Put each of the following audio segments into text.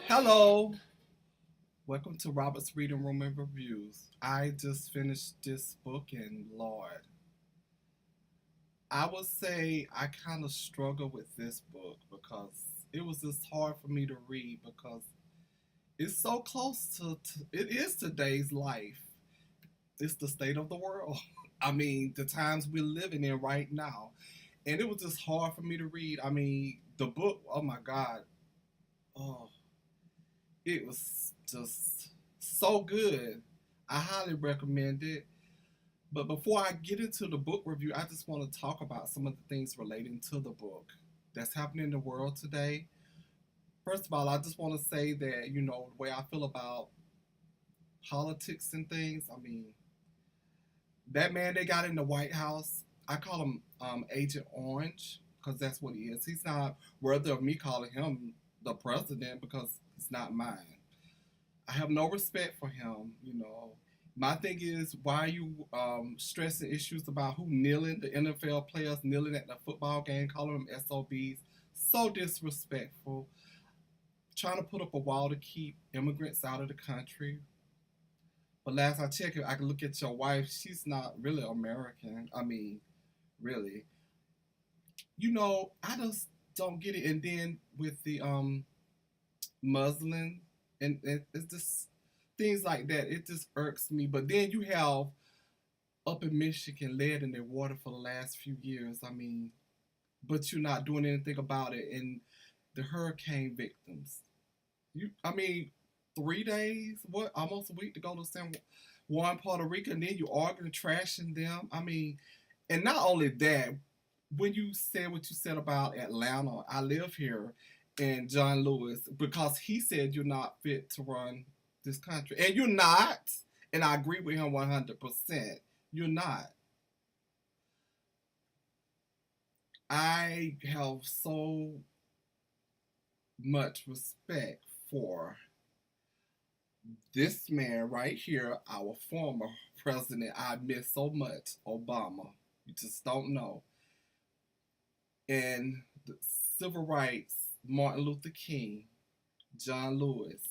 Hello, welcome to Robert's Reading Room and Reviews. I just finished this book, and Lord, I would say I kind of struggle with this book because it was just hard for me to read because it's so close to it is today's life. It's the state of the world. I mean, the times we're living in right now. And it was just hard for me to read. I mean, the book, oh my God, oh, it was just so good. I highly recommend it. But before I get into the book review, I just want to talk about some of the things relating to the book that's happening in the world today. First of all, I just want to say that, the way I feel about politics and things, I mean, that man they got in the White House, I call him Agent Orange because that's what he is. He's not worthy of me calling him the president because it's not mine. I have no respect for him. My thing is, why are you stressing issues about who kneeling, the NFL players kneeling at the football game, calling them SOBs? So disrespectful. Trying to put up a wall to keep immigrants out of the country. But last I checked, I can look at your wife. She's not really American. I mean, really. I just don't get it. And then with the Muslim, and it's just things like that. It just irks me. But then you have up in Michigan lead in their water for the last few years. I mean, but you're not doing anything about it. And the hurricane victims. I mean, 3 days, what, almost a week to go to San Juan, Puerto Rico, and then you arguing, trashing them. I mean, and not only that, when you said what you said about Atlanta, I live here, and John Lewis, because he said you're not fit to run this country. And you're not. And I agree with him 100%. You're not. I have so much respect for this man right here, our former president. I miss so much Obama. You just don't know. And the civil rights, Martin Luther King, John Lewis,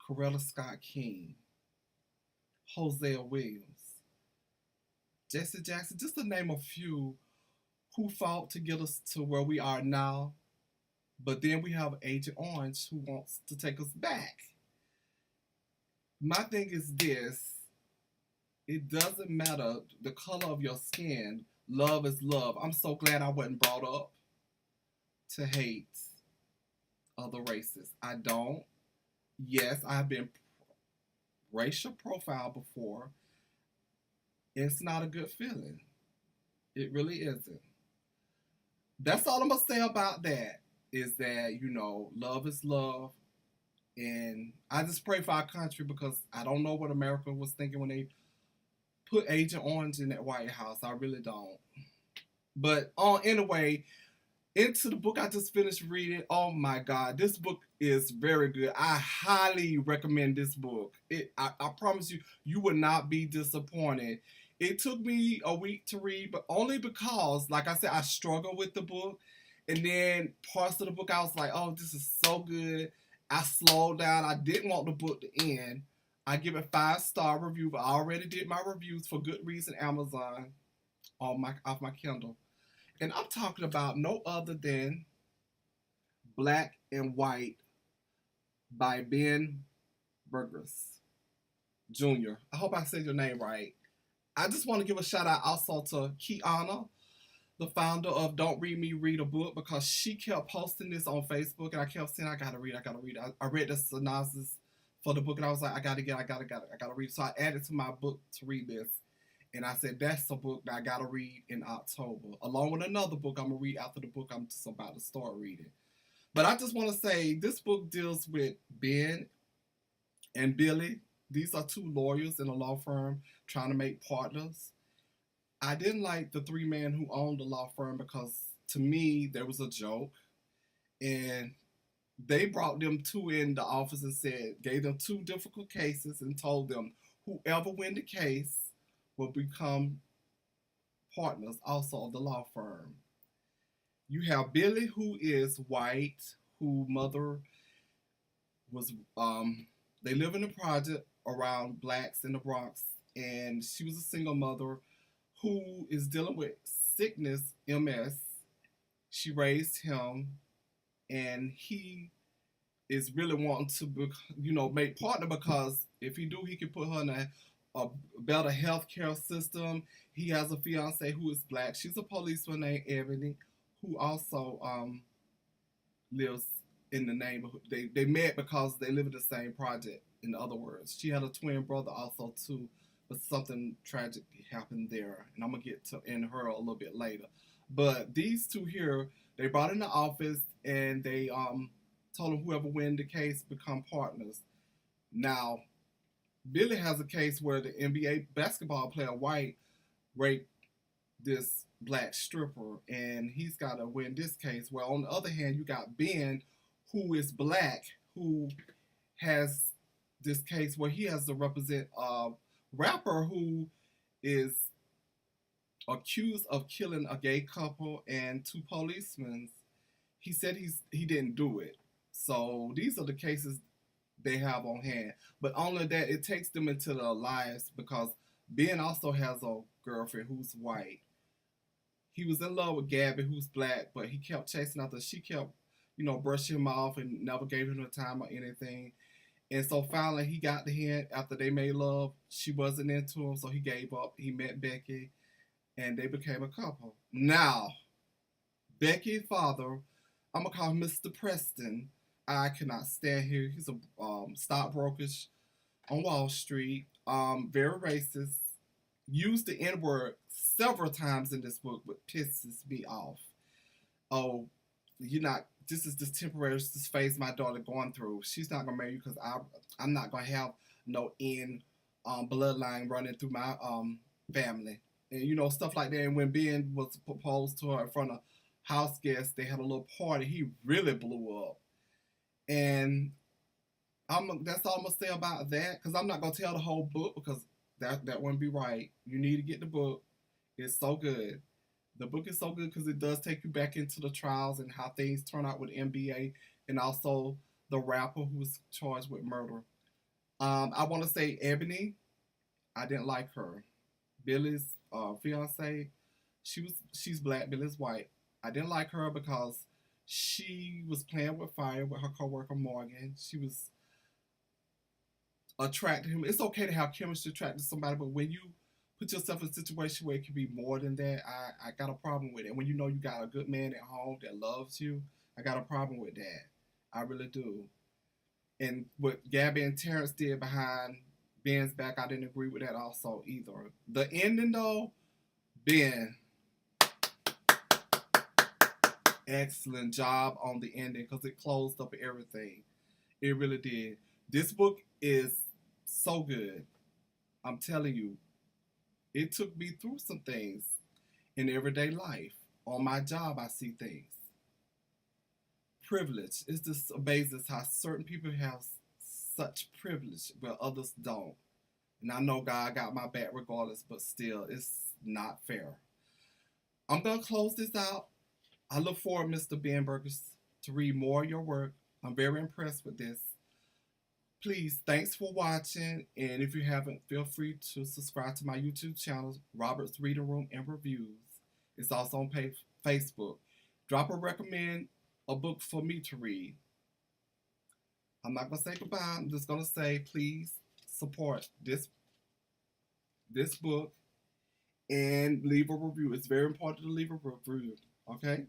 Coretta Scott King, Hosea Williams, Jesse Jackson, just to name a few who fought to get us to where we are now. But then we have Agent Orange who wants to take us back. My thing is this: it doesn't matter the color of your skin. Love is love. I'm so glad I wasn't brought up to hate other races. I don't. Yes, I've been racial profiled before. It's not a good feeling. It really isn't. That's all I'm going to say about that, is that, love is love. And I just pray for our country because I don't know what America was thinking when they put Agent Orange in that White House. I really don't. But anyway, into the book I just finished reading. Oh my God, this book is very good. I highly recommend this book. I promise you, you will not be disappointed. It took me a week to read, but only because, like I said, I struggled with the book. And then parts of the book, I was like, oh, this is so good. I slowed down. I didn't want the book to end. I give it 5-star review, but I already did my reviews for Goodreads and Amazon off my Kindle. And I'm talking about no other than Black and White by Ben Burgess Jr. I hope I said your name right. I just want to give a shout out also to Kiana, the founder of Don't Read Me, Read a Book, because she kept posting this on Facebook, and I kept saying, I gotta read. I read the synopsis for the book, and I was like, I gotta read. So I added to my book to read this. And I said, that's a book that I gotta read in October, along with another book I'm gonna read after the book I'm just about to start reading. But I just want to say, this book deals with Ben and Billy. These are two lawyers in a law firm trying to make partners. I didn't like the three men who owned the law firm because to me, there was a joke. And they brought them two in the office and said, gave them two difficult cases and told them whoever win the case will become partners also of the law firm. You have Billy, who is white, who mother was they live in a project around blacks in the Bronx, and she was a single mother who is dealing with sickness, MS. She raised him, and he is really wanting to, make partner because if he do, he can put her in a better healthcare system. He has a fiance who is black. She's a policeman named Ebony, who also lives in the neighborhood. They met because they live in the same project. In other words, she had a twin brother also too, but something tragic happened there, and I'm gonna get to in her a little bit later. But these two here, they brought in the office and they told them whoever win the case become partners. Now, Billy has a case where the NBA basketball player White raped this black stripper, and he's got to win this case. Well, on the other hand, you got Ben, who is black, who has this case where he has to represent a rapper who is accused of killing a gay couple and two policemen. He said he didn't do it. So these are the cases they have on hand. But only that, it takes them into their lives because Ben also has a girlfriend who's white. He was in love with Gabby, who's black, but he kept chasing after. She kept, brushing him off and never gave him the time or anything. And so finally, he got the hint after they made love. She wasn't into him, so he gave up. He met Becky, and they became a couple. Now, Becky's father, I'm going to call him Mr. Preston. I cannot stand here. He's a stockbroker on Wall Street, very racist. Used the N word several times in this book, but pisses me off. Oh, this is this temporary this phase my daughter going through. She's not gonna marry you because I'm not gonna have no N bloodline running through my family, and stuff like that. And when Ben was proposed to her in front of house guests, they had a little party. He really blew up, and that's all I'm gonna say about that because I'm not gonna tell the whole book because that wouldn't be right. You need to get the book. It's so good. The book is so good because it does take you back into the trials and how things turn out with NBA and also the rapper who was charged with murder. I want to say Ebony. I didn't like her. Billy's fiance. She's black. Billy's white. I didn't like her because she was playing with fire with her coworker Morgan. She was attracted him. It's okay to have chemistry attracted to somebody, but when you put yourself in a situation where it can be more than that, I got a problem with it. When you got a good man at home that loves you, I got a problem with that. I really do. And what Gabby and Terrence did behind Ben's back, I didn't agree with that also either. The ending though, Ben, excellent job on the ending because it closed up everything. It really did. This book is so good. I'm telling you, it took me through some things in everyday life. On my job, I see things. Privilege. It's just amazing how certain people have such privilege where others don't. And I know God got my back regardless, but still, it's not fair. I'm going to close this out. I look forward, Mr. Ben Burgess, to read more of your work. I'm very impressed with this. Please, thanks for watching. And if you haven't, feel free to subscribe to my YouTube channel, Robert's Reading Room and Reviews. It's also on Facebook. Drop or recommend a book for me to read. I'm not going to say goodbye. I'm just going to say, please support this book and leave a review. It's very important to leave a review. Okay?